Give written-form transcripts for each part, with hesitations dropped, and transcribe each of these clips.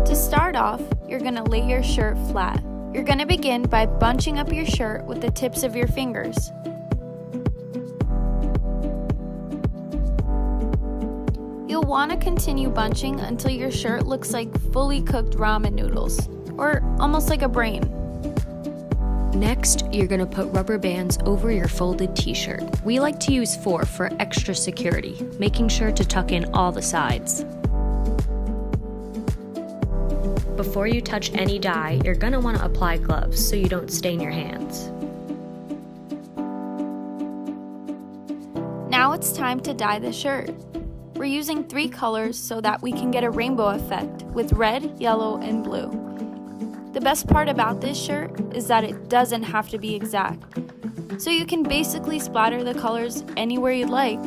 To start off, you're going to lay your shirt flat. You're going to begin by bunching up your shirt with the tips of your fingers. You'll want to continue bunching until your shirt looks like fully cooked ramen noodles, or almost like a brain. Next, you're going to put rubber bands over your folded t-shirt. We like to use 4 for extra security, making sure to tuck in all the sides. Before you touch any dye, you're going to want to apply gloves so you don't stain your hands. Now it's time to dye the shirt. We're using 3 colors so that we can get a rainbow effect with red, yellow, and blue. The best part about this shirt is that it doesn't have to be exact, so you can basically splatter the colors anywhere you'd like.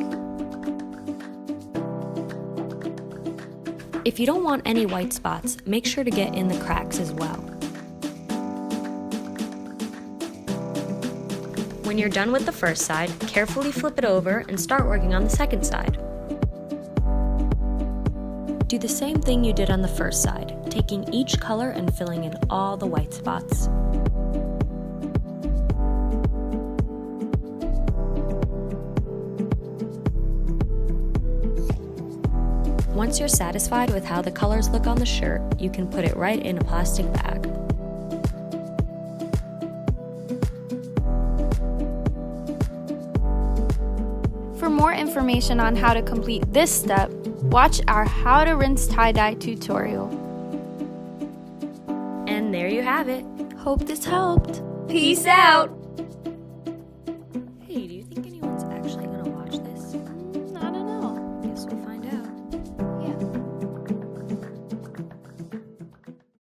If you don't want any white spots, make sure to get in the cracks as well. When you're done with the first side, carefully flip it over and start working on the second side. Do the same thing you did on the first side, taking each color and filling in all the white spots. Once you're satisfied with how the colors look on the shirt, you can put it right in a plastic bag. For more information on how to complete this step, watch our How to Rinse Tie-Dye tutorial. And there you have it. Hope this helped. Peace out!